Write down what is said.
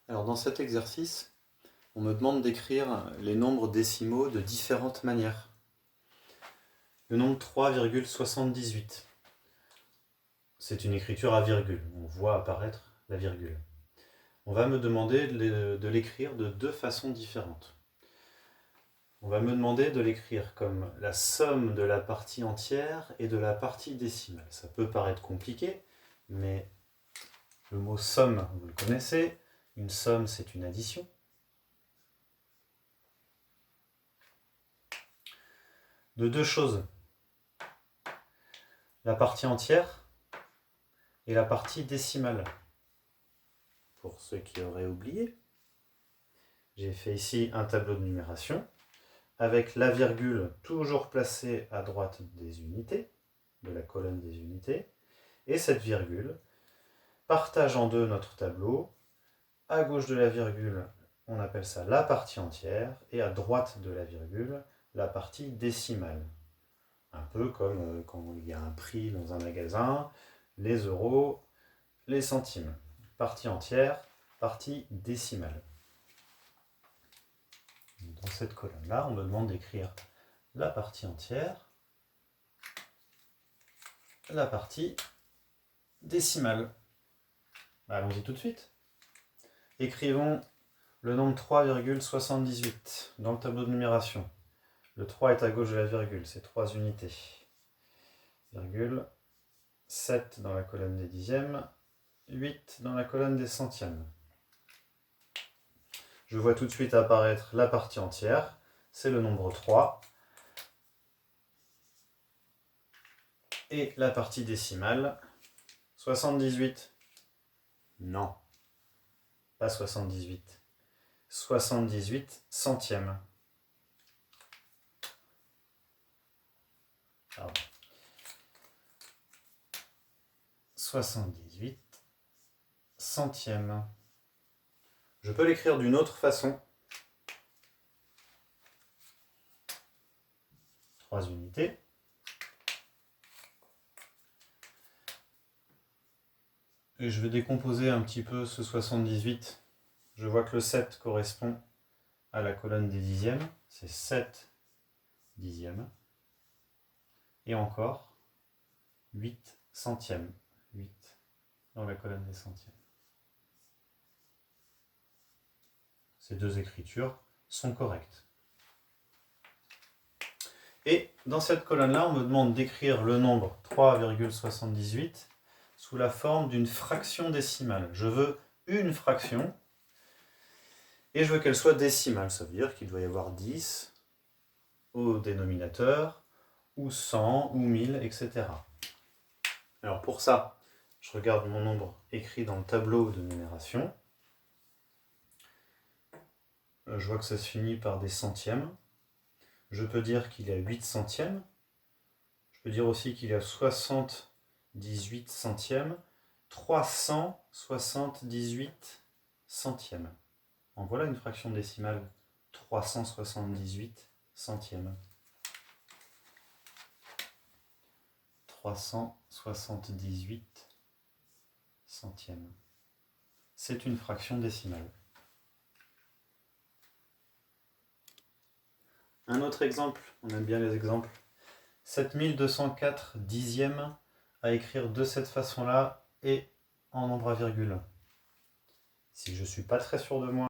Alors dans cet exercice, on me demande d'écrire les nombres décimaux de différentes manières. Le nombre 3,78. C'est une écriture à virgule. On voit apparaître la virgule. On va me demander de l'écrire de deux façons différentes. On va me demander de l'écrire comme la somme de la partie entière et de la partie décimale. Ça peut paraître compliqué, mais le mot somme, vous le connaissez. Une somme, c'est une addition. De deux choses. La partie entière et la partie décimale. Pour ceux qui auraient oublié, j'ai fait ici un tableau de numération avec la virgule toujours placée à droite des unités, de la colonne des unités, et cette virgule partage en deux notre tableau. À gauche de la virgule, on appelle ça la partie entière, et à droite de la virgule, la partie décimale. Un peu comme quand il y a un prix dans un magasin, les euros, les centimes. Partie entière, partie décimale. Dans cette colonne-là, on me demande d'écrire la partie entière, la partie décimale. Allons-y tout de suite. Écrivons le nombre 3,78 dans le tableau de numération. Le 3 est à gauche de la virgule, c'est 3 unités. Virgule, 7 dans la colonne des dixièmes, 8 dans la colonne des centièmes. Je vois tout de suite apparaître la partie entière, c'est le nombre 3. Et la partie décimale, 78. Non, pas 78. 78 centièmes. Pardon. 78 centièmes. Je peux l'écrire d'une autre façon. 3 unités. Et je vais décomposer un petit peu ce 78. Je vois que le 7 correspond à la colonne des dixièmes. C'est 7 dixièmes. Et encore 8 centièmes. 8 dans la colonne des centièmes. Ces deux écritures sont correctes. Et dans cette colonne-là, on me demande d'écrire le nombre 3,78 sous la forme d'une fraction décimale. Je veux une fraction et je veux qu'elle soit décimale. Ça veut dire qu'il doit y avoir 10 au dénominateur, ou 100, ou 1000, etc. Alors pour ça, je regarde mon nombre écrit dans le tableau de numération. Je vois que ça se finit par des centièmes. Je peux dire qu'il y a 8 centièmes. Je peux dire aussi qu'il y a 78 centièmes. 378 centièmes. En voilà une fraction décimale. 378 centièmes. 378 centièmes. C'est une fraction décimale. Un autre exemple, on aime bien les exemples. 7204 dixièmes à écrire de cette façon-là et en nombre à virgule. Si je ne suis pas très sûr de moi,